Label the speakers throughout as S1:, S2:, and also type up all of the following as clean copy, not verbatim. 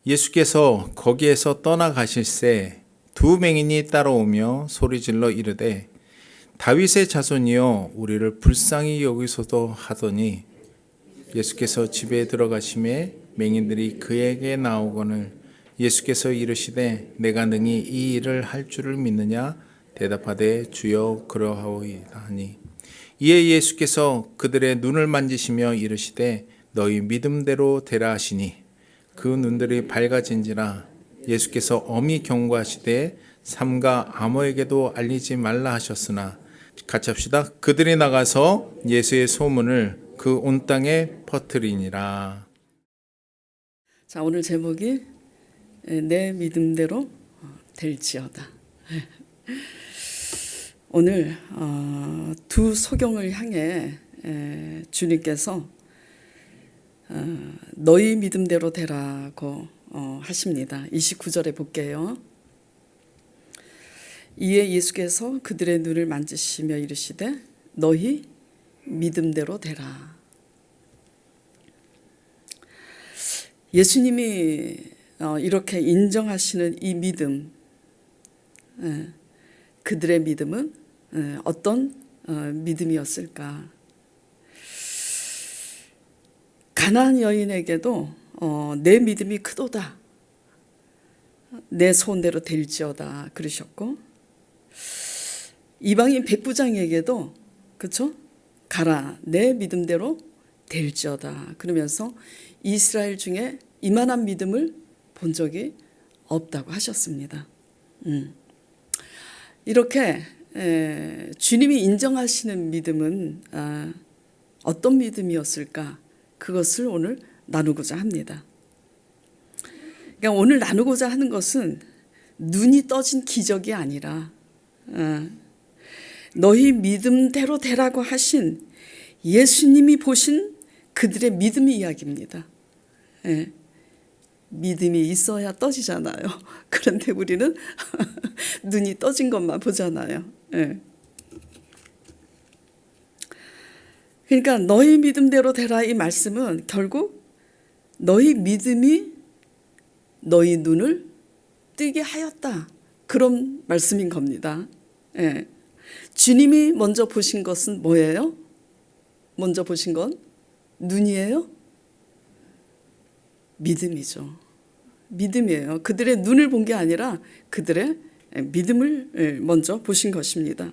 S1: 예수께서 거기에서 떠나가실새 두 맹인이 따라오며 소리질러 이르되 다윗의 자손이여 우리를 불쌍히 여기소서 하더니 예수께서 집에 들어가심에 맹인들이 그에게 나오거늘 예수께서 이르시되 내가 능히 이 일을 할 줄을 믿느냐 대답하되 주여 그러하오이다 하니 이에 예수께서 그들의 눈을 만지시며 이르시되 너희 믿음대로 되라 하시니 그 눈들이 밝아진지라. 예수께서 엄히 경고하시되 삼가 아무에게도 알리지 말라 하셨으나 같이 합시다. 그들이 나가서 예수의 소문을 그 온 땅에 퍼뜨리니라.
S2: 자, 오늘 제목이 내 믿음대로 될지어다. 오늘 두 소경을 향해 주님께서 너희 믿음대로 되라고 하십니다. 29절에 볼게요. 이에 예수께서 그들의 눈을 만지시며 이르시되 너희 믿음대로 되라. 예수님이 이렇게 인정하시는 이 믿음, 그들의 믿음은 어떤 믿음이었을까? 가나안 여인에게도 내 믿음이 크도다, 내 소원대로 될지어다 그러셨고, 이방인 백부장에게도 그렇죠? 가라, 내 믿음대로 될지어다 그러면서 이스라엘 중에 이만한 믿음을 본 적이 없다고 하셨습니다. 이렇게 주님이 인정하시는 믿음은 어떤 믿음이었을까? 그것을 오늘 나누고자 합니다. 그러니까 오늘 나누고자 하는 것은 눈이 떠진 기적이 아니라 너희 믿음대로 되라고 하신 예수님이 보신 그들의 믿음의 이야기입니다. 믿음이 있어야 떠지잖아요. 그런데 우리는 눈이 떠진 것만 보잖아요. 그러니까 너희 믿음대로 되라 이 말씀은 결국 너희 믿음이 너희 눈을 뜨게 하였다, 그런 말씀인 겁니다. 주님이 먼저 보신 것은 뭐예요? 먼저 보신 건 눈이에요? 믿음이죠. 믿음이에요. 그들의 눈을 본 게 아니라 그들의 믿음을 먼저 보신 것입니다.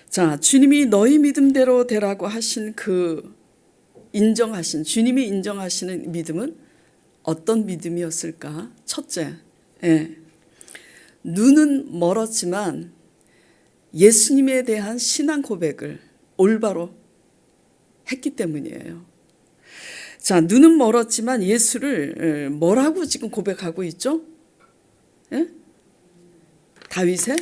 S2: 자, 주님이 너희 믿음대로 되라고 하신 그 주님이 인정하시는 믿음은 어떤 믿음이었을까? 첫째, 눈은 멀었지만 예수님에 대한 신앙 고백을 올바로 했기 때문이에요. 자, 눈은 멀었지만 예수를 뭐라고 지금 고백하고 있죠? 다윗의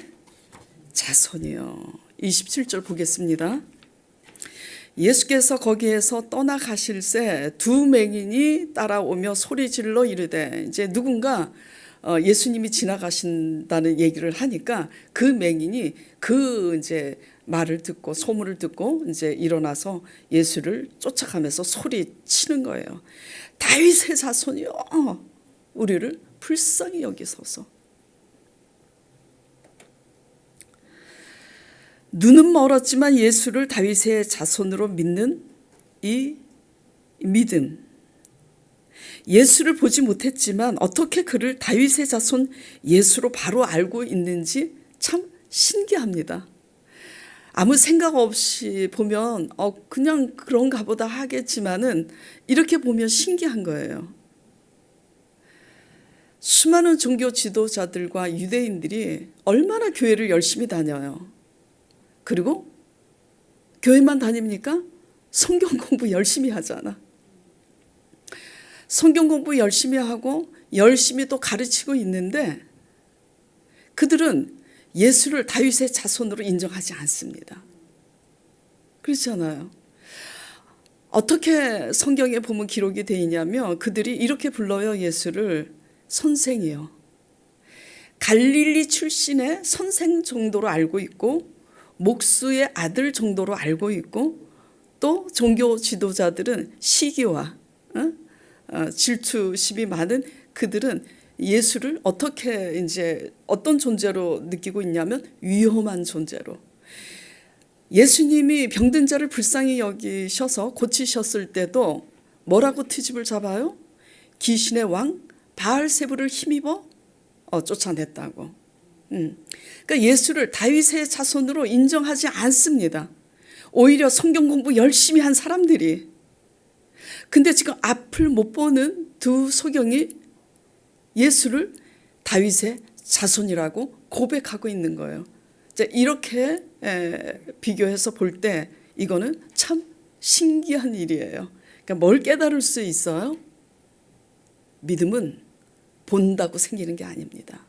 S2: 자손이요. 27절 보겠습니다. 예수께서 거기에서 떠나가실새 두 맹인이 따라오며 소리질러 이르되, 이제 누군가 예수님이 지나가신다는 얘기를 하니까 그 맹인이 그 이제 말을 듣고 소문을 듣고 이제 일어나서 예수를 쫓아가면서 소리치는 거예요. 다윗의 자손이요, 우리를 불쌍히 여기소서. 눈은 멀었지만 예수를 다윗의 자손으로 믿는 이 믿음. 예수를 보지 못했지만 어떻게 그를 다윗의 자손 예수로 바로 알고 있는지 참 신기합니다. 아무 생각 없이 보면 그냥 그런가 보다 하겠지만은 이렇게 보면 신기한 거예요. 수많은 종교 지도자들과 유대인들이 얼마나 교회를 열심히 다녀요. 그리고 교회만 다닙니까? 성경 공부 열심히 하잖아. 성경 공부 열심히 하고 열심히 또 가르치고 있는데 그들은 예수를 다윗의 자손으로 인정하지 않습니다. 그렇잖아요. 어떻게 성경에 보면 기록이 되어 있냐면 그들이 이렇게 불러요. 예수를 선생이요. 갈릴리 출신의 선생 정도로 알고 있고 목수의 아들 정도로 알고 있고 또 종교 지도자들은 시기와 질투심이 많은 그들은 예수를 어떻게 이제 어떤 존재로 느끼고 있냐면 위험한 존재로. 예수님이 병든 자를 불쌍히 여기셔서 고치셨을 때도 뭐라고 트집을 잡아요? 귀신의 왕 바알세불을 힘입어 쫓아냈다고. 그러니까 예수를 다윗의 자손으로 인정하지 않습니다. 오히려 성경 공부 열심히 한 사람들이. 근데 지금 앞을 못 보는 두 소경이 예수를 다윗의 자손이라고 고백하고 있는 거예요. 이렇게 비교해서 볼 때 이거는 참 신기한 일이에요. 그러니까 뭘 깨달을 수 있어요? 믿음은 본다고 생기는 게 아닙니다.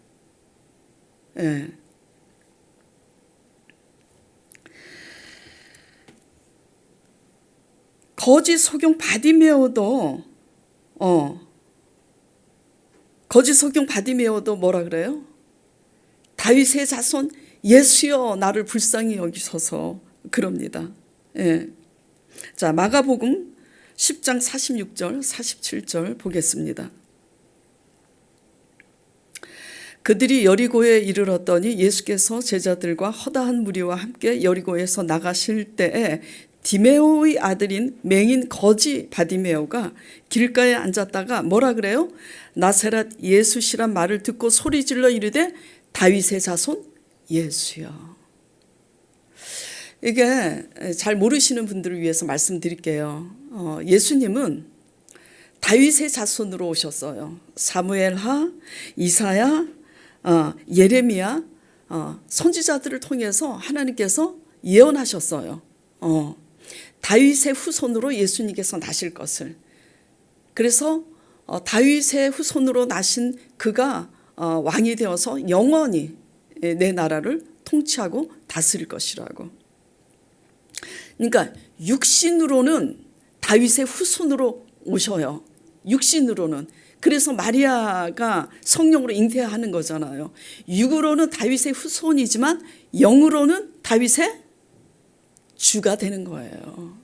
S2: 거짓 소경 바디메오도 뭐라 그래요? 다윗의 자손 예수여 나를 불쌍히 여기소서 그럽니다. 자, 마가복음 10장 46절 47절 보겠습니다. 그들이 여리고에 이르렀더니 예수께서 제자들과 허다한 무리와 함께 여리고에서 나가실 때에 디메오의 아들인 맹인 거지 바디메오가 길가에 앉았다가 뭐라 그래요? 나사렛 예수시란 말을 듣고 소리질러 이르되 다윗의 자손 예수여. 이게 잘 모르시는 분들을 위해서 말씀드릴게요. 예수님은 다윗의 자손으로 오셨어요. 사무엘하, 이사야, 예레미야 선지자들을 통해서 하나님께서 예언하셨어요. 다윗의 후손으로 예수님께서 나실 것을. 그래서 다윗의 후손으로 나신 그가 왕이 되어서 영원히 내 나라를 통치하고 다스릴 것이라고. 그러니까 육신으로는 다윗의 후손으로 오셔요. 육신으로는. 그래서 마리아가 성령으로 잉태하는 거잖아요. 육으로는 다윗의 후손이지만 영으로는 다윗의 주가 되는 거예요.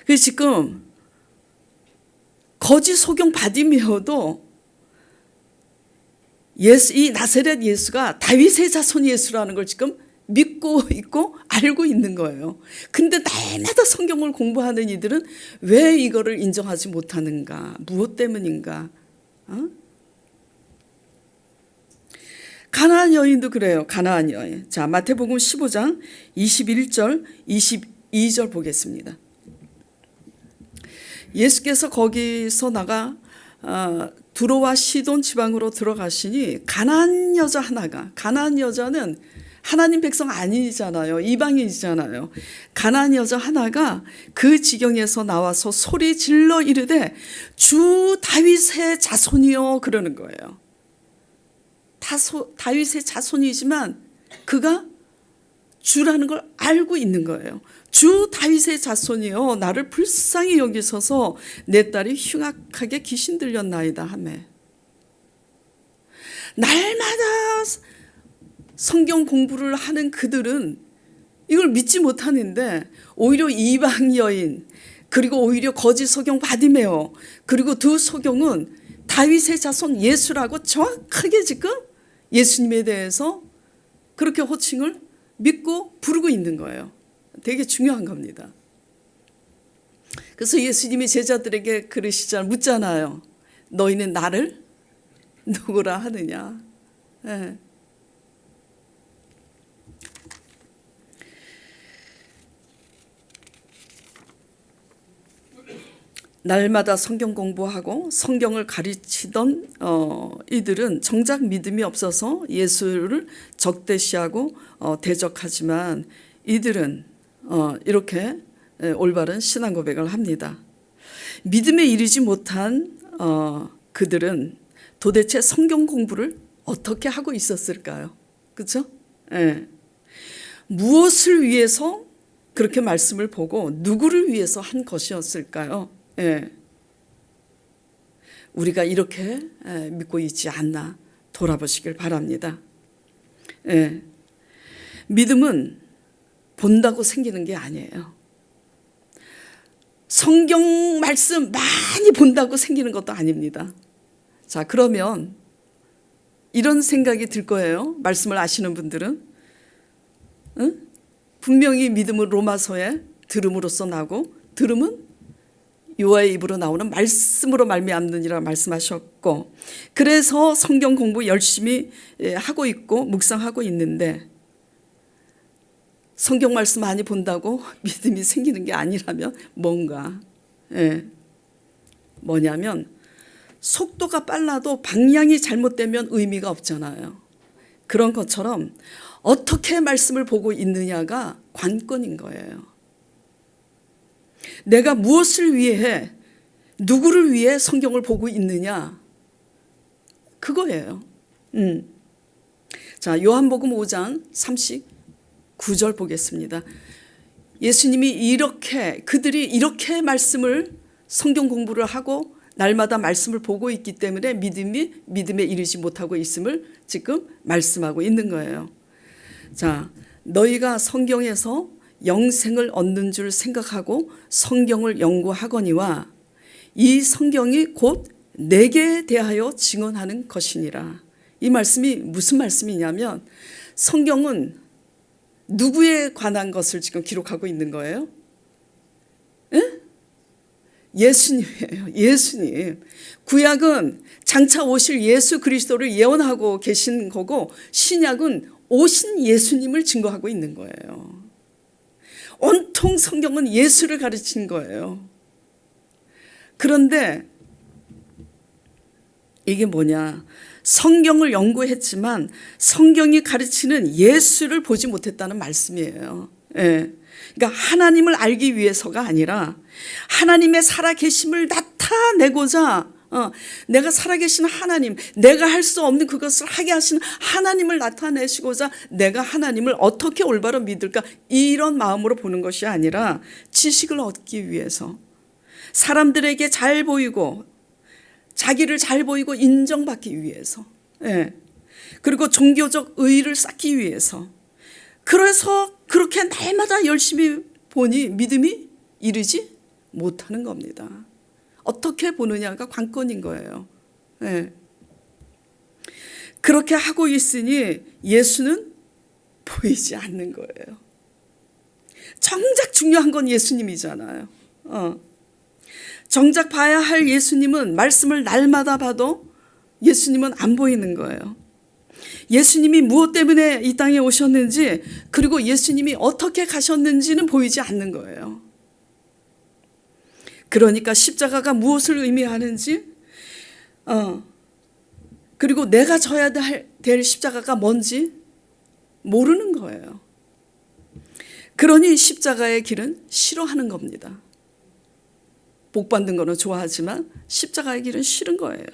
S2: 그래서 지금 거짓 소경 바디메오도 이 나사렛 예수가 다윗의 자손 예수라는 걸 지금 믿고 있고 알고 있는 거예요. 근데 날마다 성경을 공부하는 이들은 왜 이거를 인정하지 못하는가? 무엇 때문인가? 가나안 여인도 그래요. 가나안 여인. 자, 마태복음 15장 21절 22절 보겠습니다. 예수께서 거기서 나가 두로와 시돈 지방으로 들어가시니 가나안 여자 하나가, 가나안 여자는 하나님 백성 아니잖아요. 이방인이잖아요. 가나안 여자 하나가 그 지경에서 나와서 소리 질러 이르되 주 다윗의 자손이요 그러는 거예요. 다윗의 자손이지만 그가 주라는 걸 알고 있는 거예요. 주 다윗의 자손이요 나를 불쌍히 여기소서 내 딸이 흉악하게 귀신 들렸나이다 하매. 날마다 성경 공부를 하는 그들은 이걸 믿지 못하는데 오히려 이방 여인 그리고 오히려 거짓 소경 바디메오 그리고 두 소경은 다윗의 자손 예수라고 정확하게 지금 예수님에 대해서 그렇게 호칭을 믿고 부르고 있는 거예요. 되게 중요한 겁니다. 그래서 예수님이 제자들에게 그러시잖아요. 묻잖아요. 너희는 나를 누구라 하느냐. 날마다 성경 공부하고 성경을 가르치던 이들은 정작 믿음이 없어서 예수를 적대시하고 대적하지만 이들은 이렇게 올바른 신앙 고백을 합니다. 믿음에 이르지 못한 그들은 도대체 성경 공부를 어떻게 하고 있었을까요? 그렇죠? 무엇을 위해서 그렇게 말씀을 보고 누구를 위해서 한 것이었을까요? 우리가 이렇게 믿고 있지 않나 돌아보시길 바랍니다. 믿음은 본다고 생기는 게 아니에요. 성경 말씀 많이 본다고 생기는 것도 아닙니다. 자, 그러면 이런 생각이 들 거예요. 말씀을 아시는 분들은. 응? 분명히 믿음은 로마서에 들음으로써 나고, 들음은 여호와의 입으로 나오는 말씀으로 말미암느니라 말씀하셨고, 그래서 성경 공부 열심히 하고 있고 묵상하고 있는데, 성경 말씀 많이 본다고 믿음이 생기는 게 아니라면 뭔가, 뭐냐면 속도가 빨라도 방향이 잘못되면 의미가 없잖아요. 그런 것처럼 어떻게 말씀을 보고 있느냐가 관건인 거예요. 내가 무엇을 위해, 누구를 위해 성경을 보고 있느냐, 그거예요. 자, 요한복음 5장 39절 보겠습니다. 예수님이 그들이 이렇게 말씀을, 성경 공부를 하고 날마다 말씀을 보고 있기 때문에 믿음에 이르지 못하고 있음을 지금 말씀하고 있는 거예요. 자, 너희가 성경에서 영생을 얻는 줄 생각하고 성경을 연구하거니와 이 성경이 곧 내게 대하여 증언하는 것이니라. 이 말씀이 무슨 말씀이냐면, 성경은 누구에 관한 것을 지금 기록하고 있는 거예요? 예수님이에요. 예수님. 구약은 장차 오실 예수 그리스도를 예언하고 계신 거고, 신약은 오신 예수님을 증거하고 있는 거예요. 온통 성경은 예수를 가르친 거예요. 그런데 이게 뭐냐? 성경을 연구했지만 성경이 가르치는 예수를 보지 못했다는 말씀이에요. 그러니까 하나님을 알기 위해서가 아니라 하나님의 살아계심을 나타내고자, 내가 살아계신 하나님, 내가 할 수 없는 그것을 하게 하시는 하나님을 나타내시고자 내가 하나님을 어떻게 올바로 믿을까, 이런 마음으로 보는 것이 아니라 지식을 얻기 위해서, 사람들에게 잘 보이고 자기를 잘 보이고 인정받기 위해서, 그리고 종교적 의의를 쌓기 위해서, 그래서 그렇게 날마다 열심히 보니 믿음이 이르지 못하는 겁니다. 어떻게 보느냐가 관건인 거예요. 그렇게 하고 있으니 예수는 보이지 않는 거예요. 정작 중요한 건 예수님이잖아요. 정작 봐야 할 예수님은, 말씀을 날마다 봐도 예수님은 안 보이는 거예요. 예수님이 무엇 때문에 이 땅에 오셨는지, 그리고 예수님이 어떻게 가셨는지는 보이지 않는 거예요. 그러니까 십자가가 무엇을 의미하는지, 그리고 내가 져야 될 십자가가 뭔지 모르는 거예요. 그러니 십자가의 길은 싫어하는 겁니다. 복 받는 거는 좋아하지만 십자가의 길은 싫은 거예요.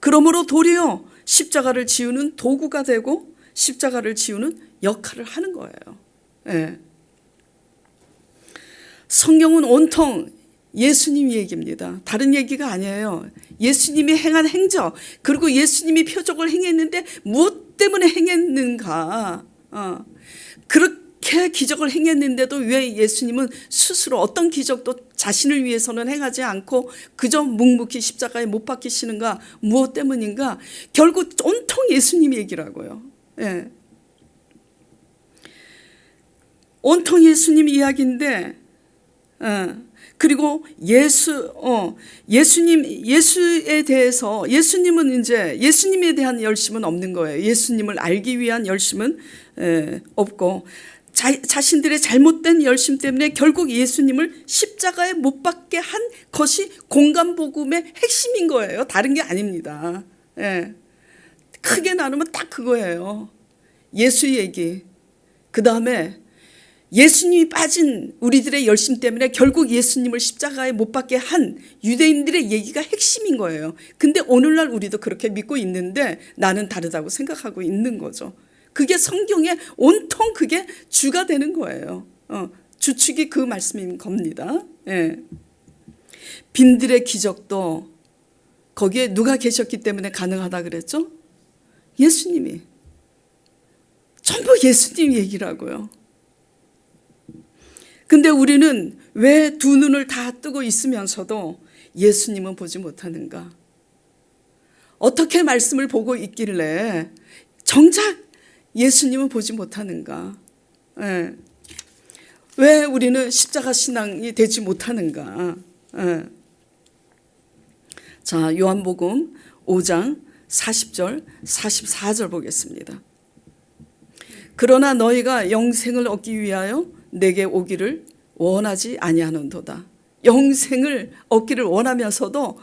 S2: 그러므로 도리어 십자가를 지우는 도구가 되고 십자가를 지우는 역할을 하는 거예요. 성경은 온통 예수님 얘기입니다. 다른 얘기가 아니에요. 예수님이 행한 행적, 그리고 예수님이 표적을 행했는데 무엇 때문에 행했는가, 그렇게 기적을 행했는데도 왜 예수님은 스스로 어떤 기적도 자신을 위해서는 행하지 않고 그저 묵묵히 십자가에 못 박히시는가, 무엇 때문인가, 결국 온통 예수님 얘기라고요. 온통 예수님 이야기인데, 그리고 예수에 대해서, 예수님은 이제 예수님에 대한 열심은 없는 거예요. 예수님을 알기 위한 열심은 없고, 자신들의 잘못된 열심 때문에 결국 예수님을 십자가에 못 박게 한 것이 공간복음의 핵심인 거예요. 다른 게 아닙니다. 크게 나누면 딱 그거예요. 예수 얘기. 그 다음에 예수님이 빠진 우리들의 열심 때문에 결국 예수님을 십자가에 못 박게 한 유대인들의 얘기가 핵심인 거예요. 근데 오늘날 우리도 그렇게 믿고 있는데 나는 다르다고 생각하고 있는 거죠. 그게 성경에 온통 그게 주가 되는 거예요. 주축이 그 말씀인 겁니다. 빈들의 기적도 거기에 누가 계셨기 때문에 가능하다 그랬죠? 예수님이. 전부 예수님 얘기라고요. 근데 우리는 왜 두 눈을 다 뜨고 있으면서도 예수님은 보지 못하는가? 어떻게 말씀을 보고 있길래 정작 예수님은 보지 못하는가? 예. 왜 우리는 십자가 신앙이 되지 못하는가? 예. 자, 요한복음 5장 40절, 44절 보겠습니다. 그러나 너희가 영생을 얻기 위하여 내게 오기를 원하지 아니하는도다. 영생을 얻기를 원하면서도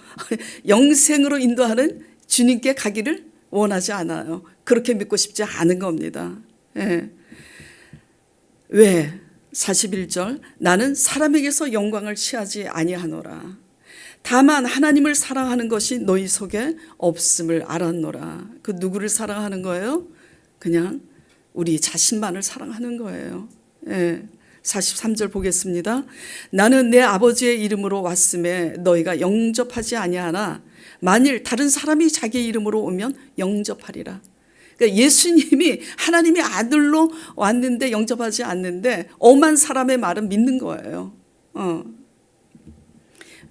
S2: 영생으로 인도하는 주님께 가기를 원하지 않아요. 그렇게 믿고 싶지 않은 겁니다. 예. 왜? 41절 나는 사람에게서 영광을 취하지 아니하노라. 다만 하나님을 사랑하는 것이 너희 속에 없음을 알았노라. 그 누구를 사랑하는 거예요? 그냥 우리 자신만을 사랑하는 거예요. 예. 43절 보겠습니다. 나는 내 아버지의 이름으로 왔음에 너희가 영접하지 아니하나 만일 다른 사람이 자기 이름으로 오면 영접하리라. 그러니까 예수님이 하나님의 아들로 왔는데 영접하지 않는데 엄한 사람의 말은 믿는 거예요.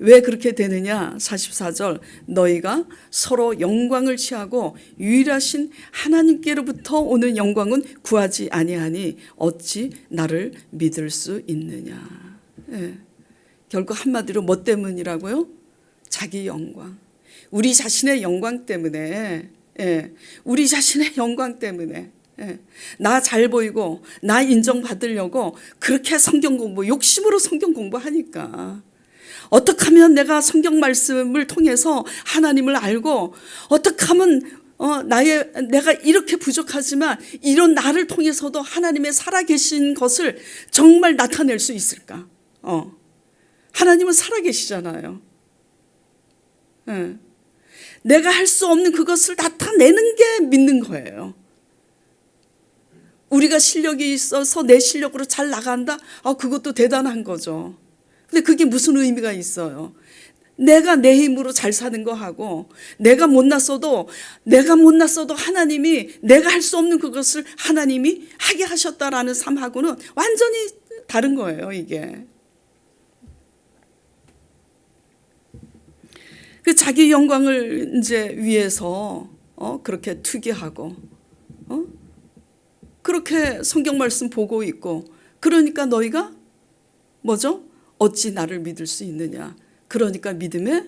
S2: 왜 그렇게 되느냐? 44절 너희가 서로 영광을 취하고 유일하신 하나님께로부터 오는 영광은 구하지 아니하니 어찌 나를 믿을 수 있느냐? 예. 결국 한마디로 뭐 때문이라고요? 자기 영광. 우리 자신의 영광 때문에. 예. 우리 자신의 영광 때문에. 예. 나 잘 보이고 나 인정받으려고 그렇게 성경 공부, 욕심으로 성경 공부하니까 어떻게 하면 내가 성경 말씀을 통해서 하나님을 알고 어떻게 하면 내가 이렇게 부족하지만 이런 나를 통해서도 하나님의 살아계신 것을 정말 나타낼 수 있을까? 하나님은 살아계시잖아요. 예. 내가 할 수 없는 그것을 나타내는 게 믿는 거예요. 우리가 실력이 있어서 내 실력으로 잘 나간다? 그것도 대단한 거죠. 근데 그게 무슨 의미가 있어요? 내가 내 힘으로 잘 사는 거 하고 내가 못났어도 하나님이 내가 할 수 없는 그것을 하나님이 하게 하셨다라는 삶하고는 완전히 다른 거예요, 이게. 그 자기 영광을 이제 위해서 그렇게 투기하고 그렇게 성경 말씀 보고 있고 그러니까 너희가 뭐죠? 어찌 나를 믿을 수 있느냐? 그러니까 믿음에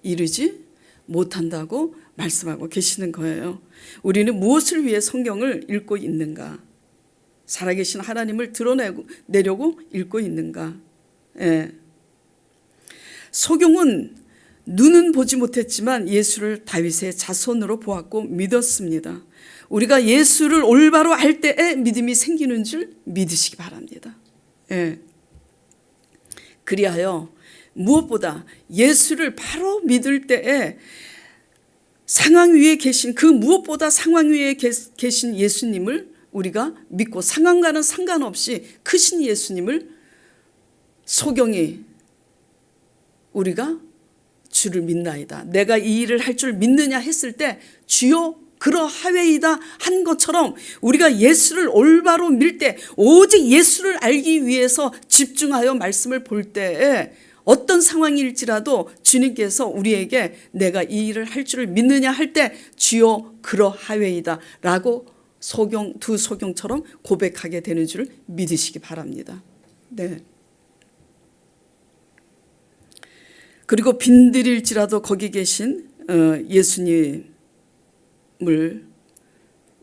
S2: 이르지 못한다고 말씀하고 계시는 거예요. 우리는 무엇을 위해 성경을 읽고 있는가? 살아계신 하나님을 드러내려고 읽고 있는가? 예. 소경은 눈은 보지 못했지만 예수를 다윗의 자손으로 보았고 믿었습니다. 우리가 예수를 올바로 알 때에 믿음이 생기는 줄 믿으시기 바랍니다. 예. 그리하여 무엇보다 예수를 바로 믿을 때에 상황 위에 계신 그 무엇보다 상황 위에 계신 예수님을 우리가 믿고 상황과는 상관없이 크신 예수님을 소경이 우리가 주를 믿나이다. 내가 이 일을 할 줄 믿느냐 했을 때 주여 그러하웨이다 한 것처럼 우리가 예수를 올바로 밀 때 오직 예수를 알기 위해서 집중하여 말씀을 볼 때에 어떤 상황일지라도 주님께서 우리에게 내가 이 일을 할 줄을 믿느냐 할 때 주여 그러하웨이다 라고 두 소경처럼 고백하게 되는 줄 믿으시기 바랍니다. 네. 그리고 빈들일지라도 거기 계신 예수님을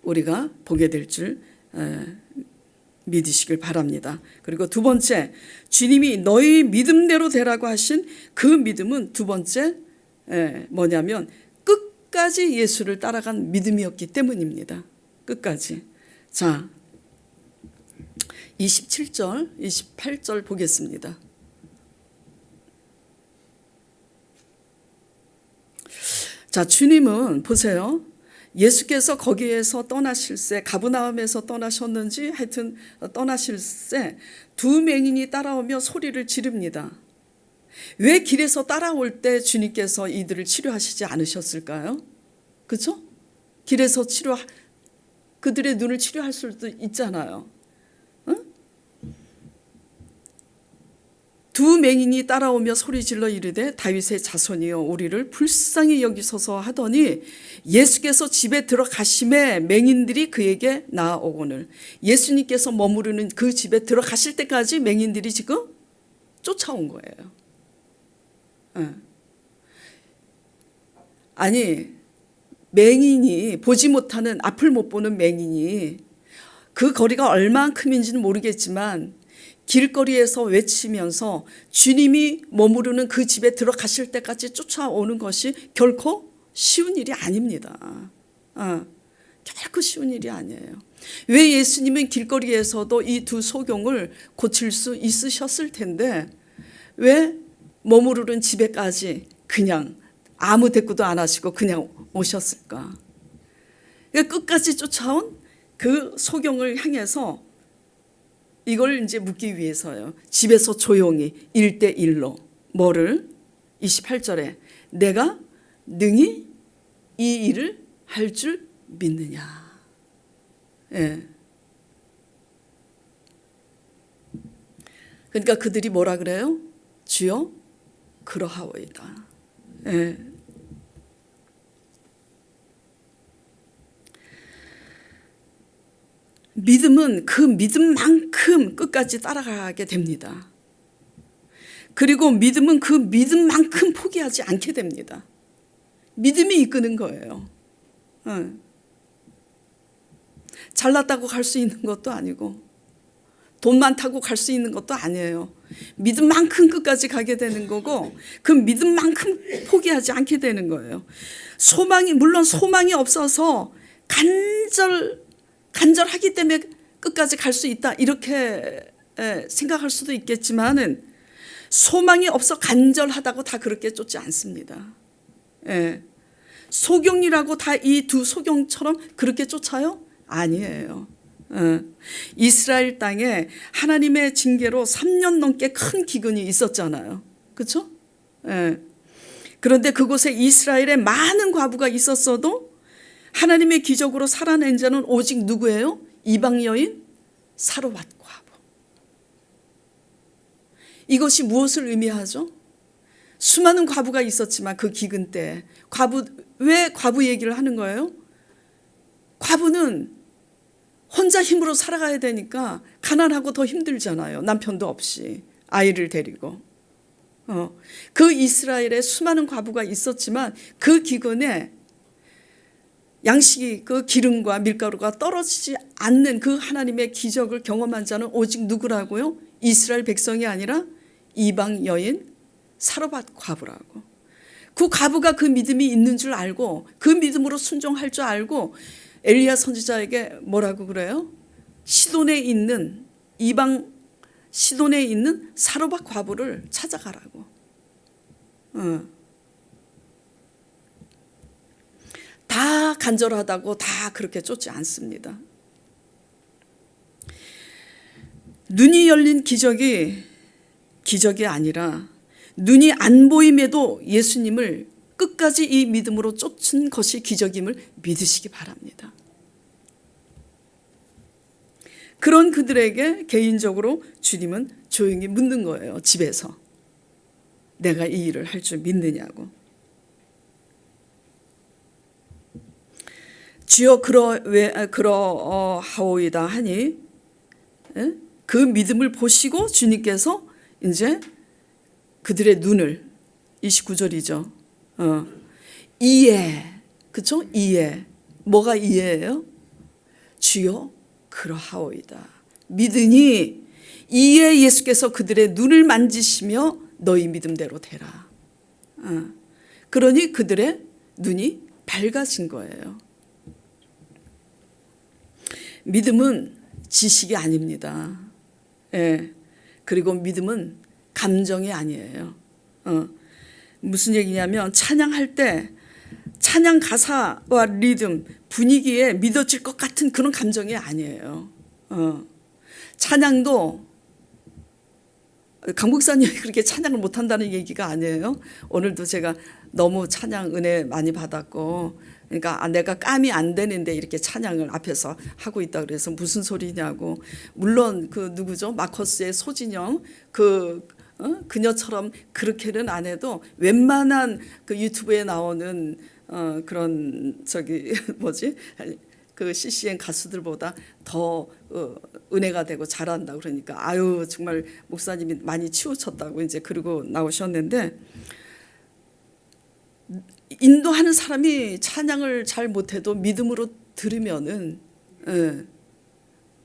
S2: 우리가 보게 될 줄 믿으시길 바랍니다. 그리고 두 번째, 주님이 너희 믿음대로 되라고 하신 그 믿음은 두 번째 뭐냐면 끝까지 예수를 따라간 믿음이었기 때문입니다. 끝까지. 자, 27절, 28절 보겠습니다. 자, 주님은 보세요. 예수께서 거기에서 떠나실새 가브나움에서 떠나셨는지 하여튼 떠나실새 두 맹인이 따라오며 소리를 지릅니다. 왜 길에서 따라올 때 주님께서 이들을 치료하시지 않으셨을까요? 그렇죠? 길에서 그들의 눈을 치료할 수도 있잖아요. 응? 두 맹인이 따라오며 소리질러 이르되 다윗의 자손이여 우리를 불쌍히 여기소서 하더니 예수께서 집에 들어가심에 맹인들이 그에게 나아오거늘. 예수님께서 머무르는 그 집에 들어가실 때까지 맹인들이 지금 쫓아온 거예요. 아니, 맹인이, 보지 못하는, 앞을 못 보는 맹인이 그 거리가 얼만큼인지는 모르겠지만 길거리에서 외치면서 주님이 머무르는 그 집에 들어가실 때까지 쫓아오는 것이 결코 쉬운 일이 아닙니다. 결코 쉬운 일이 아니에요. 왜 예수님은 길거리에서도 이 두 소경을 고칠 수 있으셨을 텐데 왜 머무르는 집에까지 그냥 아무 대꾸도 안 하시고 그냥 오셨을까? 그러니까 끝까지 쫓아온 그 소경을 향해서 이걸 이제 묻기 위해서요. 집에서 조용히 1대1로 뭐를? 28절에 내가 능히 이 일을 할 줄 믿느냐. 예. 그러니까 그들이 뭐라 그래요? 주여 그러하오이다. 예. 믿음은 그 믿음만큼 끝까지 따라가게 됩니다. 그리고 믿음은 그 믿음만큼 포기하지 않게 됩니다. 믿음이 이끄는 거예요. 잘났다고 갈 수 있는 것도 아니고 돈 많다고 갈 수 있는 것도 아니에요. 믿음만큼 끝까지 가게 되는 거고 그 믿음만큼 포기하지 않게 되는 거예요. 물론 소망이 없어서 간절하기 때문에 끝까지 갈 수 있다 이렇게 생각할 수도 있겠지만은 소망이 없어 간절하다고 다 그렇게 쫓지 않습니다. 소경이라고 다 이 두 소경처럼 그렇게 쫓아요? 아니에요. 이스라엘 땅에 하나님의 징계로 3년 넘게 큰 기근이 있었잖아요. 그렇죠? 그런데 그곳에 이스라엘에 많은 과부가 있었어도 하나님의 기적으로 살아낸 자는 오직 누구예요? 이방 여인 사로밧 과부. 이것이 무엇을 의미하죠? 수많은 과부가 있었지만 그 기근 때 왜 과부 얘기를 하는 거예요? 과부는 혼자 힘으로 살아가야 되니까 가난하고 더 힘들잖아요. 남편도 없이 아이를 데리고. 그 이스라엘에 수많은 과부가 있었지만 그 기근에 양식이 그 기름과 밀가루가 떨어지지 않는 그 하나님의 기적을 경험한 자는 오직 누구라고요? 이스라엘 백성이 아니라 이방 여인 사로밧 과부라고. 그 과부가 그 믿음이 있는 줄 알고 그 믿음으로 순종할 줄 알고 엘리야 선지자에게 뭐라고 그래요? 시돈에 있는 사로밧 과부를 찾아가라고. 다 간절하다고 다 그렇게 쫓지 않습니다. 눈이 열린 기적이 아니라 눈이 안 보임에도 예수님을 끝까지 이 믿음으로 쫓은 것이 기적임을 믿으시기 바랍니다. 그런 그들에게 개인적으로 주님은 조용히 묻는 거예요. 집에서. 내가 이 일을 할 줄 믿느냐고. 주여 그러하오이다 하니 그 믿음을 보시고 주님께서 이제 그들의 눈을 29절이죠. 이해. 그렇죠? 이해. 뭐가 이해예요? 주여 그러하오이다. 믿으니 이에 예수께서 그들의 눈을 만지시며 너희 믿음대로 되라. 그러니 그들의 눈이 밝아진 거예요. 믿음은 지식이 아닙니다. 그리고 믿음은 감정이 아니에요. 무슨 얘기냐면 찬양할 때 찬양 가사와 리듬, 분위기에 믿어질 것 같은 그런 감정이 아니에요. 찬양도 강 목사님이 그렇게 찬양을 못한다는 얘기가 아니에요. 오늘도 제가 너무 찬양 은혜 많이 받았고 그러니까 내가 감이 안 되는데 이렇게 찬양을 앞에서 하고 있다 그래서 무슨 소리냐고. 물론 그 누구죠? 마커스의 소진영 그 그녀처럼 그렇게는 안 해도 웬만한 그 유튜브에 나오는 그런 뭐지? 그 CCM 가수들보다 더 은혜가 되고 잘한다 그러니까 아유 정말 목사님이 많이 치우쳤다고 이제 그러고 나오셨는데, 인도하는 사람이 찬양을 잘 못해도 믿음으로 들으면은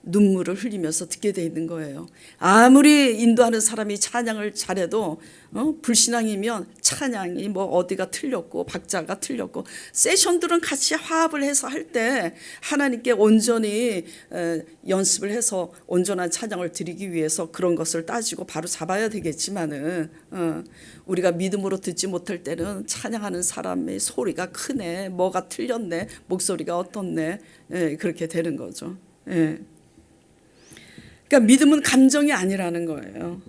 S2: 눈물을 흘리면서 듣게 돼 있는 거예요. 아무리 인도하는 사람이 찬양을 잘해도 불신앙이면 찬양이 뭐 어디가 틀렸고 박자가 틀렸고, 세션들은 같이 화합을 해서 할 때 하나님께 온전히 연습을 해서 온전한 찬양을 드리기 위해서 그런 것을 따지고 바로 잡아야 되겠지만은 우리가 믿음으로 듣지 못할 때는 찬양하는 사람의 소리가 크네, 뭐가 틀렸네, 목소리가 어떻네, 그렇게 되는 거죠. 그러니까 믿음은 감정이 아니라는 거예요.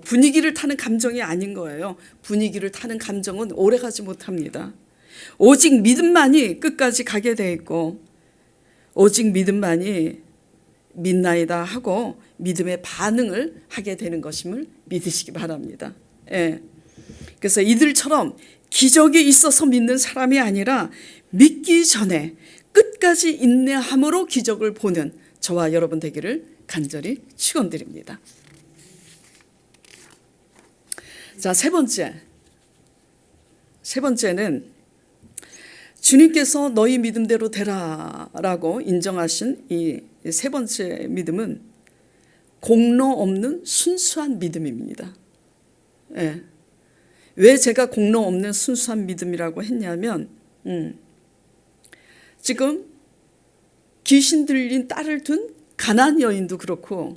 S2: 분위기를 타는 감정이 아닌 거예요. 분위기를 타는 감정은 오래가지 못합니다. 오직 믿음만이 끝까지 가게 돼 있고, 오직 믿음만이 믿나이다 하고 믿음의 반응을 하게 되는 것임을 믿으시기 바랍니다. 그래서 이들처럼 기적이 있어서 믿는 사람이 아니라 믿기 전에 끝까지 인내함으로 기적을 보는 저와 여러분 되기를 간절히 축원드립니다. 자, 세 번째는 주님께서 너희 믿음대로 되라라고 인정하신 이 세 번째 믿음은 공로 없는 순수한 믿음입니다. 왜 제가 공로 없는 순수한 믿음이라고 했냐면, 지금 귀신 들린 딸을 둔 가나안 여인도 그렇고,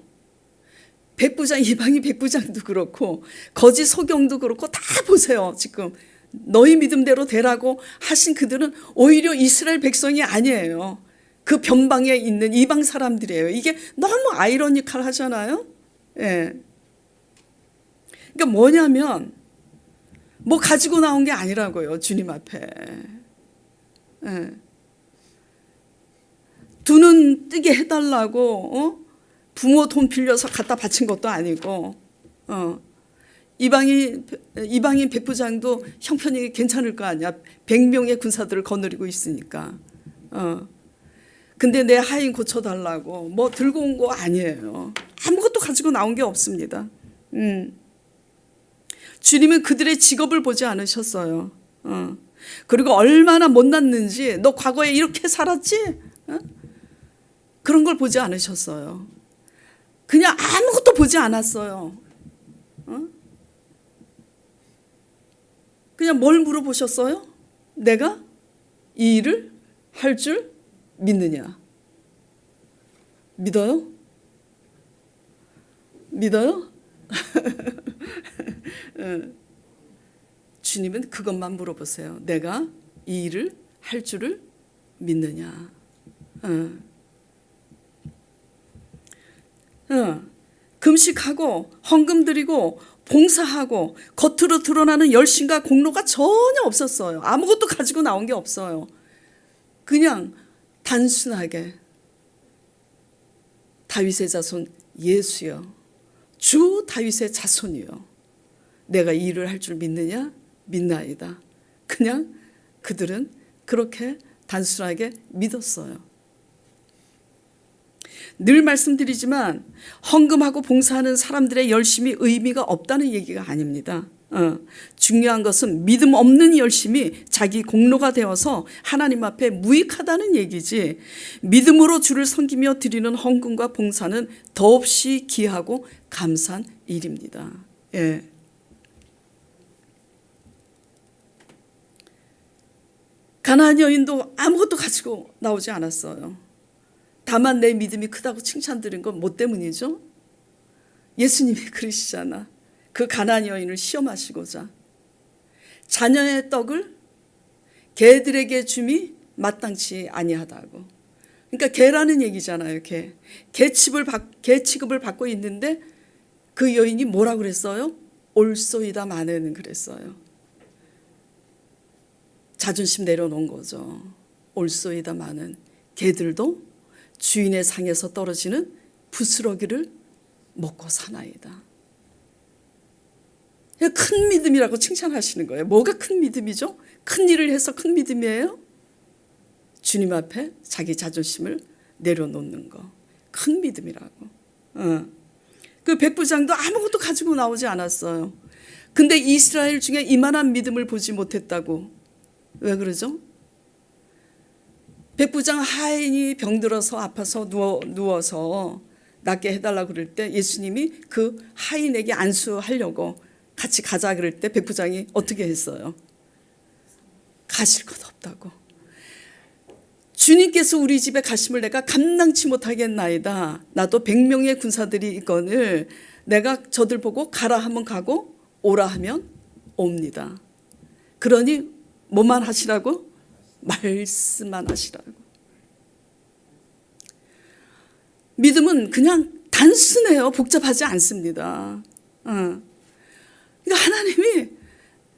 S2: 이방인 백부장도 그렇고, 거짓 소경도 그렇고, 다 보세요. 지금 너희 믿음대로 되라고 하신 그들은 오히려 이스라엘 백성이 아니에요. 그 변방에 있는 이방 사람들이에요. 이게 너무 아이러니컬 하잖아요. 그러니까 뭐냐면 뭐 가지고 나온 게 아니라고요. 주님 앞에. 두 눈 뜨게 해달라고 부모 돈 빌려서 갖다 바친 것도 아니고, 이방인 백부장도 형편이 괜찮을 거 아니야. 100명의 군사들을 거느리고 있으니까. 근데 내 하인 고쳐달라고 뭐 들고 온 거 아니에요. 아무것도 가지고 나온 게 없습니다. 주님은 그들의 직업을 보지 않으셨어요. 그리고 얼마나 못났는지, 너 과거에 이렇게 살았지? 그런 걸 보지 않으셨어요. 그냥 아무것도 보지 않았어요. 그냥 뭘 물어보셨어요? 내가 이 일을 할 줄 믿느냐? 믿어요? 믿어요? 주님은 그것만 물어보세요. 내가 이 일을 할 줄을 믿느냐? 금식하고 헌금 드리고 봉사하고 겉으로 드러나는 열심과 공로가 전혀 없었어요. 아무것도 가지고 나온 게 없어요. 그냥 단순하게 다윗의 자손 예수여, 주 다윗의 자손이요, 내가 이 일을 할 줄 믿느냐? 믿나이다. 그냥 그들은 그렇게 단순하게 믿었어요. 늘 말씀드리지만 헌금하고 봉사하는 사람들의 열심이 의미가 없다는 얘기가 아닙니다. 중요한 것은 믿음 없는 열심이 자기 공로가 되어서 하나님 앞에 무익하다는 얘기지, 믿음으로 주를 섬기며 드리는 헌금과 봉사는 더없이 귀하고 감사한 일입니다. 가나안 여인도 아무것도 가지고 나오지 않았어요. 다만 내 믿음이 크다고 칭찬드린 건 뭐 때문이죠? 예수님이 그러시잖아. 그 가나안 여인을 시험하시고자 자녀의 떡을 개들에게 줌이 마땅치 아니하다고. 그러니까 개라는 얘기잖아요. 개 취급을 받고 있는데 그 여인이 뭐라고 그랬어요? 올소이다 마네는 그랬어요. 자존심 내려놓은 거죠. 올소이다 마는. 개들도 주인의 상에서 떨어지는 부스러기를 먹고 사나이다. 큰 믿음이라고 칭찬하시는 거예요. 뭐가 큰 믿음이죠? 큰 일을 해서 큰 믿음이에요? 주님 앞에 자기 자존심을 내려놓는 거. 큰 믿음이라고. 그 백부장도 아무것도 가지고 나오지 않았어요. 근데 이스라엘 중에 이만한 믿음을 보지 못했다고. 왜 그러죠? 백부장 하인이 병들어서 아파서 누워서 낫게 해달라고 그럴 때 예수님이 그 하인에게 안수하려고 같이 가자 그럴 때 백부장이 어떻게 했어요? 가실 것 없다고. 주님께서 우리 집에 가심을 내가 감당치 못하겠나이다. 나도 100명의 군사들이 있거늘 내가 저들 보고 가라 하면 가고 오라 하면 옵니다. 그러니 뭐만 하시라고? 말씀만 하시라고. 믿음은 그냥 단순해요. 복잡하지 않습니다. 그러니까 하나님이,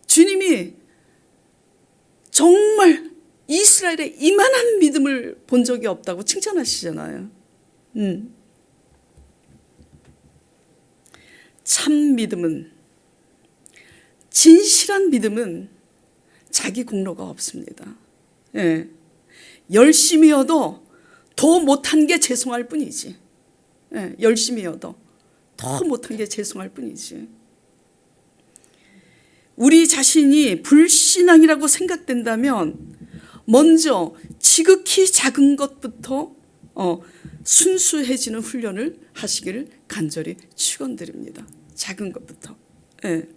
S2: 주님이 정말 이스라엘의 이만한 믿음을 본 적이 없다고 칭찬하시잖아요. 참 믿음은, 진실한 믿음은 자기 공로가 없습니다. 예. 열심히여도 더 못한 게 죄송할 뿐이지. 예. 열심히여도 더 못한 게 죄송할 뿐이지. 우리 자신이 불신앙이라고 생각된다면 먼저 지극히 작은 것부터 순수해지는 훈련을 하시기를 간절히 축원드립니다. 작은 것부터. 예.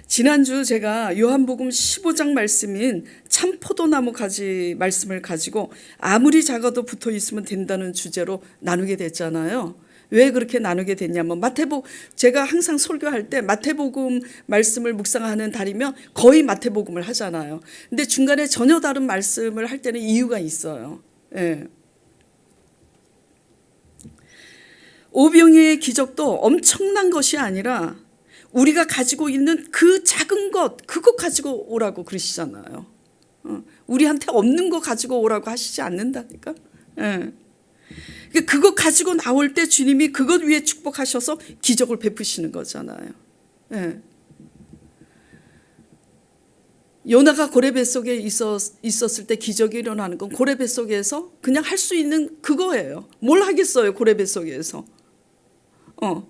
S2: 지난주 제가 요한복음 15장 말씀인 참 포도나무 가지 말씀을 가지고 아무리 작아도 붙어 있으면 된다는 주제로 나누게 됐잖아요. 왜 그렇게 나누게 됐냐면 제가 항상 설교할 때 마태복음 말씀을 묵상하는 달이면 거의 마태복음을 하잖아요. 근데 중간에 전혀 다른 말씀을 할 때는 이유가 있어요. 예. 오병이의 기적도 엄청난 것이 아니라 우리가 가지고 있는 그 작은 것, 그것 가지고 오라고 그러시잖아요. 우리한테 없는 거 가지고 오라고 하시지 않는다니까. 예. 그것 가지고 나올 때 주님이 그것 위에 축복하셔서 기적을 베푸시는 거잖아요. 예. 요나가 고래 뱃속에 있었을 때 기적이 일어나는 건 고래 뱃속에서 그냥 할 수 있는 그거예요. 뭘 하겠어요, 고래 뱃속에서.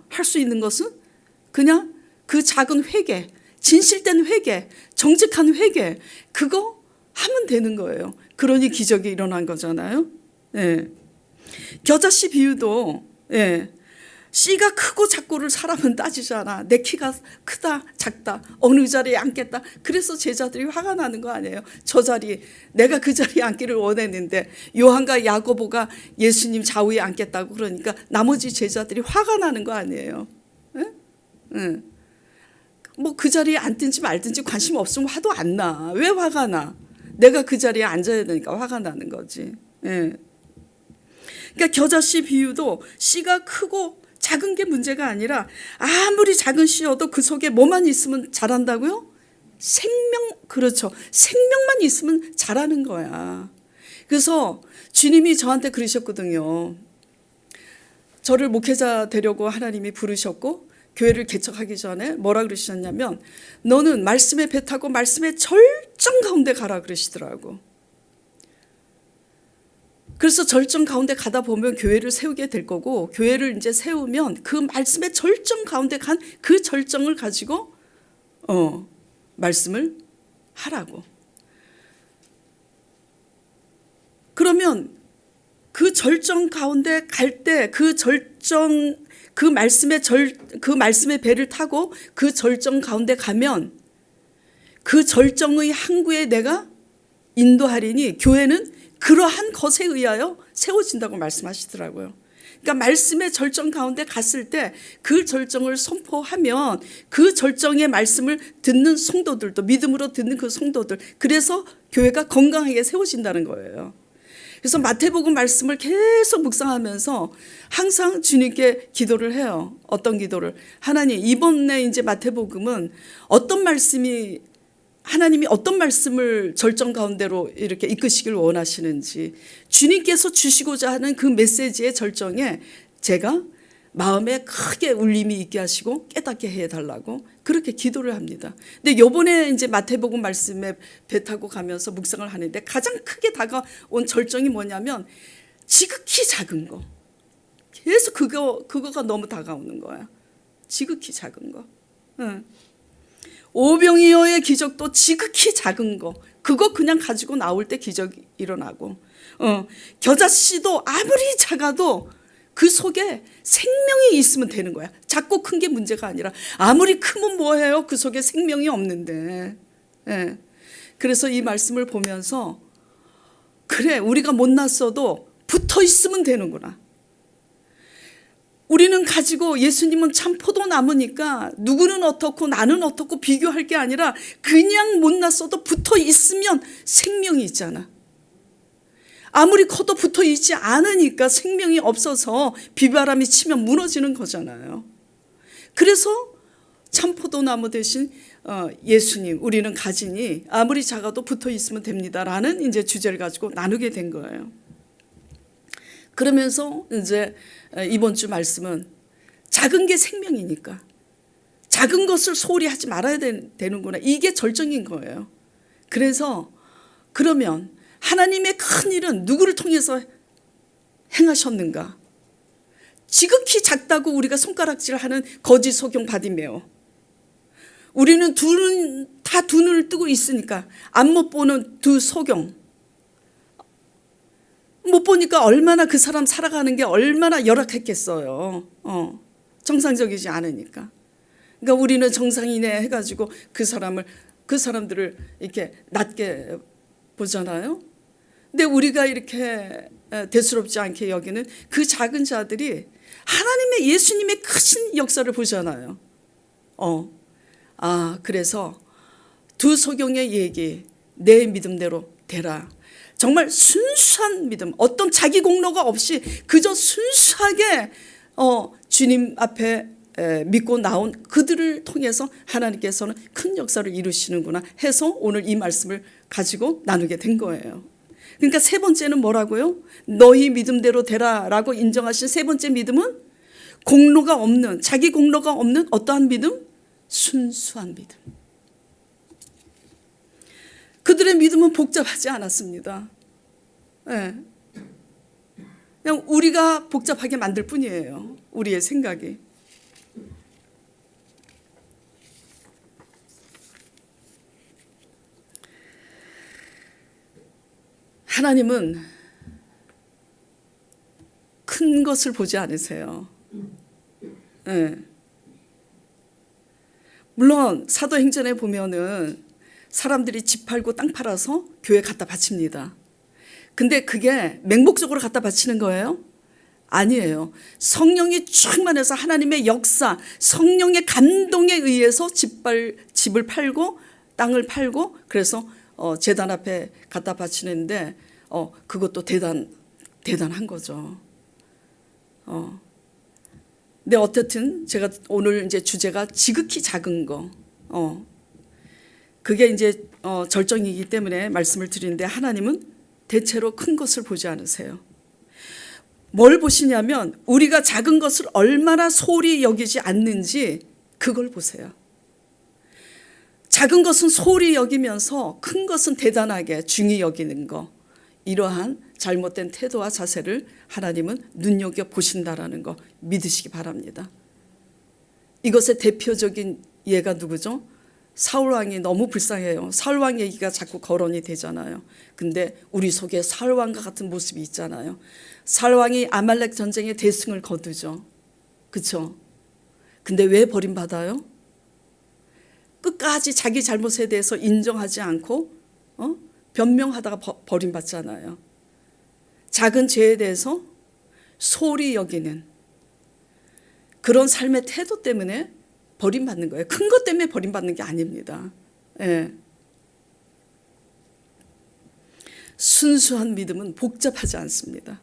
S2: 할 수 있는 것은 그냥 그 작은 회개, 진실된 회개, 정직한 회개, 그거 하면 되는 거예요. 그러니 기적이 일어난 거잖아요. 예. 겨자씨 비유도, 예. 씨가 크고 작고를 사람은 따지잖아. 내 키가 크다 작다 어느 자리에 앉겠다. 그래서 제자들이 화가 나는 거 아니에요. 저 자리, 내가 그 자리에 앉기를 원했는데 요한과 야고보가 예수님 좌우에 앉겠다고 그러니까 나머지 제자들이 화가 나는 거 아니에요. 예? 예. 뭐 그 자리에 앉든지 말든지 관심 없으면 화도 안 나. 왜 화가 나? 내가 그 자리에 앉아야 되니까 화가 나는 거지. 예. 그러니까 겨자씨 비유도 씨가 크고 작은 게 문제가 아니라 아무리 작은 씨여도 그 속에 뭐만 있으면 자란다고요? 생명, 그렇죠. 생명만 있으면 자라는 거야. 그래서 주님이 저한테 그러셨거든요. 저를 목회자 되려고 하나님이 부르셨고 교회를 개척하기 전에 뭐라 그러셨냐면 너는 말씀에 배 타고 말씀의 절정 가운데 가라 그러시더라고. 그래서 절정 가운데 가다 보면 교회를 세우게 될 거고 교회를 이제 세우면 그 말씀의 절정 가운데 간 그 절정을 가지고 말씀을 하라고. 그러면 그 절정 가운데 갈 때 그 절정 그 말씀의 배를 타고 그 절정 가운데 가면 그 절정의 항구에 내가 인도하리니 교회는 그러한 것에 의하여 세워진다고 말씀하시더라고요. 그러니까 말씀의 절정 가운데 갔을 때 그 절정을 선포하면 그 절정의 말씀을 듣는 성도들도 믿음으로 듣는 그 성도들, 그래서 교회가 건강하게 세워진다는 거예요. 그래서 마태복음 말씀을 계속 묵상하면서 항상 주님께 기도를 해요. 어떤 기도를? 하나님, 이번에 이제 마태복음은 어떤 말씀이 하나님이 어떤 말씀을 절정 가운데로 이렇게 이끄시길 원하시는지 주님께서 주시고자 하는 그 메시지의 절정에 제가 마음에 크게 울림이 있게 하시고 깨닫게 해달라고 그렇게 기도를 합니다. 근데 요번에 이제 마태복음 말씀에 배 타고 가면서 묵상을 하는데 가장 크게 다가온 절정이 뭐냐면 지극히 작은 거. 계속 그거가 너무 다가오는 거야. 지극히 작은 거. 응. 오병이어의 기적도 지극히 작은 거. 그거 그냥 가지고 나올 때 기적이 일어나고. 겨자씨도 아무리 작아도 그 속에 생명이 있으면 되는 거야. 작고 큰 게 문제가 아니라 아무리 크면 뭐해요? 그 속에 생명이 없는데. 예. 그래서 이 말씀을 보면서 그래, 우리가 못났어도 붙어 있으면 되는구나. 우리는 가지고 예수님은 참 포도나무니까 누구는 어떻고 나는 어떻고 비교할 게 아니라 그냥 못났어도 붙어 있으면 생명이 있잖아. 아무리 커도 붙어 있지 않으니까 생명이 없어서 비바람이 치면 무너지는 거잖아요. 그래서 참 포도나무 대신 예수님 우리는 가지니 아무리 작아도 붙어 있으면 됩니다라는 이제 주제를 가지고 나누게 된 거예요. 그러면서 이제 이번 주 말씀은 작은 게 생명이니까 작은 것을 소홀히 하지 말아야 되는구나. 이게 절정인 거예요. 그래서 그러면 하나님의 큰 일은 누구를 통해서 행하셨는가? 지극히 작다고 우리가 손가락질하는 거짓 소경 바디메오. 우리는 다 두 눈을 뜨고 있으니까 안 못 보는 두 소경. 못 보니까 얼마나 그 사람 살아가는 게 얼마나 열악했겠어요. 정상적이지 않으니까. 그러니까 우리는 정상이네 해가지고 그 사람들을 이렇게 낮게 보잖아요. 근데 우리가 이렇게 대수롭지 않게 여기는 그 작은 자들이 하나님의 예수님의 크신 역사를 보잖아요. 그래서 두 소경의 얘기, 내 믿음대로 되라. 정말 순수한 믿음, 어떤 자기 공로가 없이 그저 순수하게 주님 앞에 믿고 나온 그들을 통해서 하나님께서는 큰 역사를 이루시는구나 해서 오늘 이 말씀을 가지고 나누게 된 거예요. 그러니까 세 번째는 뭐라고요? 너희 믿음대로 되라라고 인정하신 세 번째 믿음은 공로가 없는, 자기 공로가 없는 어떠한 믿음? 순수한 믿음. 그들의 믿음은 복잡하지 않았습니다. 네. 그냥 우리가 복잡하게 만들 뿐이에요. 우리의 생각이. 하나님은 큰 것을 보지 않으세요. 네. 물론 사도행전에 보면은 사람들이 집 팔고 땅 팔아서 교회 갖다 바칩니다. 근데 그게 맹목적으로 갖다 바치는 거예요? 아니에요. 성령이 충만해서 하나님의 역사, 성령의 감동에 의해서 집을 팔고 땅을 팔고 그래서 제단 앞에 갖다 바치는데 그것도 대단한 거죠. 근데 어쨌든 제가 오늘 이제 주제가 지극히 작은 거. 그게 이제 절정이기 때문에 말씀을 드리는데 하나님은 대체로 큰 것을 보지 않으세요. 뭘 보시냐면 우리가 작은 것을 얼마나 소홀히 여기지 않는지 그걸 보세요. 작은 것은 소홀히 여기면서 큰 것은 대단하게 중히 여기는 거. 이러한 잘못된 태도와 자세를 하나님은 눈여겨보신다라는 거 믿으시기 바랍니다. 이것의 대표적인 예가 누구죠? 사울왕이 너무 불쌍해요. 사울왕 얘기가 자꾸 거론이 되잖아요. 근데 우리 속에 사울왕과 같은 모습이 있잖아요. 사울왕이 아말렉 전쟁에 대승을 거두죠. 그렇죠? 근데 왜 버림받아요? 끝까지 자기 잘못에 대해서 인정하지 않고 변명하다가 버림받잖아요. 작은 죄에 대해서 소홀히 여기는 그런 삶의 태도 때문에 버림받는 거예요. 큰 것 때문에 버림받는 게 아닙니다. 예. 순수한 믿음은 복잡하지 않습니다.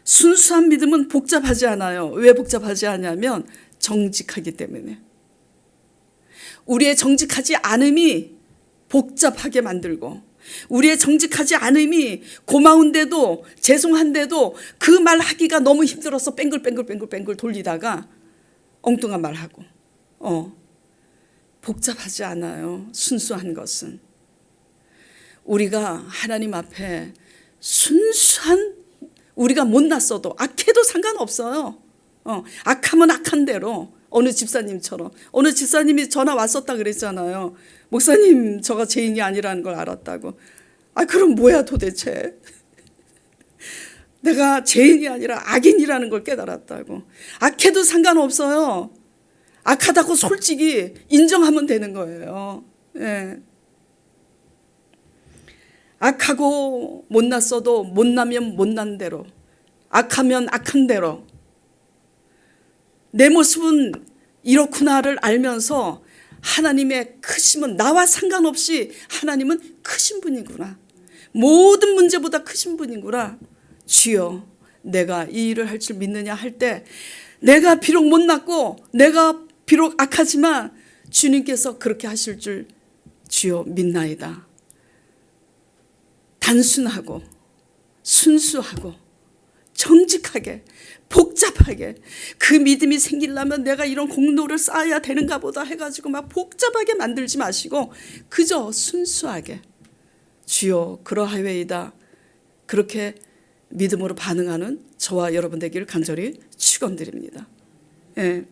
S2: 순수한 믿음은 복잡하지 않아요. 왜 복잡하지 않냐면 정직하기 때문에. 우리의 정직하지 않음이 복잡하게 만들고 우리의 정직하지 않음이 고마운데도 죄송한데도 그 말 하기가 너무 힘들어서 뺑글 돌리다가 엉뚱한 말 하고. 복잡하지 않아요. 순수한 것은. 우리가 하나님 앞에 순수한, 우리가 못났어도 악해도 상관없어요. 악하면 악한 대로. 어느 집사님처럼. 어느 집사님이 전화 왔었다 그랬잖아요. 목사님, 저가 죄인이 아니라는 걸 알았다고. 그럼 뭐야 도대체. 내가 죄인이 아니라 악인이라는 걸 깨달았다고. 악해도 상관없어요. 악하다고 솔직히 인정하면 되는 거예요. 예. 악하고 못났어도 못나면 못난 대로, 악하면 악한 대로, 내 모습은 이렇구나를 알면서 하나님의 크심은, 나와 상관없이 하나님은 크신 분이구나, 모든 문제보다 크신 분이구나. 주여, 내가 이 일을 할 줄 믿느냐 할 때, 내가 비록 못났고 내가 비록 악하지만 주님께서 그렇게 하실 줄 주여 믿나이다. 단순하고 순수하고 정직하게 복잡하게, 그 믿음이 생기려면 내가 이런 공로를 쌓아야 되는가 보다 해가지고 막 복잡하게 만들지 마시고 그저 순수하게 주여 그러하외이다, 그렇게 믿음으로 반응하는 저와 여러분 되기를 간절히 축원드립니다. 예.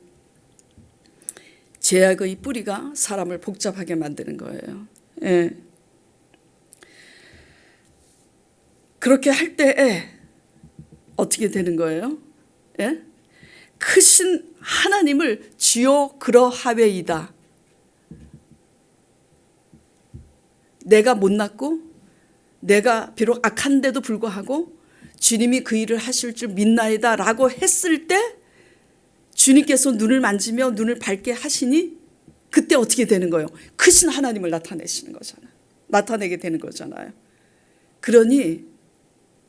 S2: 죄악의 뿌리가 사람을 복잡하게 만드는 거예요. 예. 그렇게 할 때에 어떻게 되는 거예요? 예? 크신 하나님을 주여 그러하외이다. 내가 못났고 내가 비록 악한데도 불구하고 주님이 그 일을 하실 줄 믿나이다 라고 했을 때 주님께서 눈을 만지며 눈을 밝게 하시니 그때 어떻게 되는 거예요? 크신 하나님을 나타내시는 거잖아요. 나타내게 되는 거잖아요. 그러니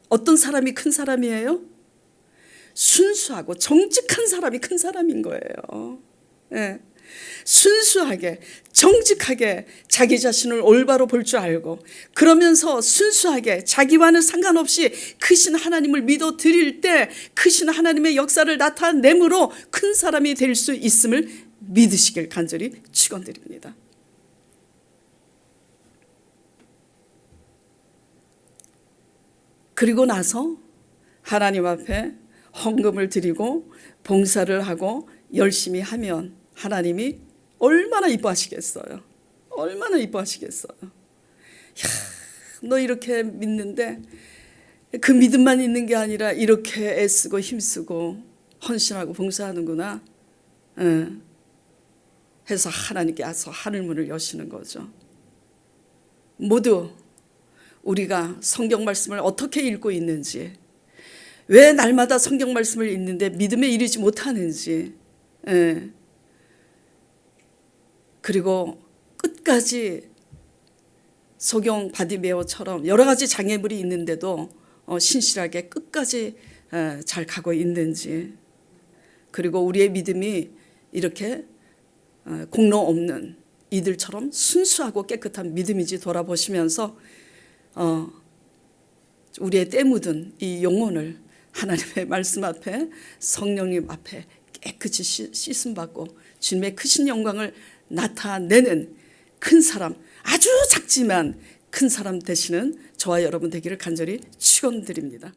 S2: 어떤 사람이 큰 사람이에요? 순수하고 정직한 사람이 큰 사람인 거예요. 예. 순수하게 정직하게 자기 자신을 올바로 볼 줄 알고, 그러면서 순수하게 자기와는 상관없이 크신 하나님을 믿어 드릴 때 크신 하나님의 역사를 나타내므로 큰 사람이 될 수 있음을 믿으시길 간절히 축원드립니다. 그리고 나서 하나님 앞에 헌금을 드리고 봉사를 하고 열심히 하면 하나님이 얼마나 이뻐하시겠어요. 얼마나 이뻐하시겠어요. 야, 너 이렇게 믿는데 그 믿음만 있는 게 아니라 이렇게 애쓰고 힘쓰고 헌신하고 봉사하는구나. 해서 하나님께 와서 하늘문을 여시는 거죠. 모두 우리가 성경 말씀을 어떻게 읽고 있는지, 왜 날마다 성경 말씀을 읽는데 믿음에 이르지 못하는지, 그리고 끝까지 소경 바디메오처럼 여러 가지 장애물이 있는데도 신실하게 끝까지 잘 가고 있는지, 그리고 우리의 믿음이 이렇게 공로 없는 이들처럼 순수하고 깨끗한 믿음인지 돌아보시면서 우리의 때 묻은 이 영혼을 하나님의 말씀 앞에, 성령님 앞에 깨끗이 씻음받고 주님의 크신 영광을 나타내는 큰 사람, 아주 작지만 큰 사람 되시는 저와 여러분 되기를 간절히 축원드립니다.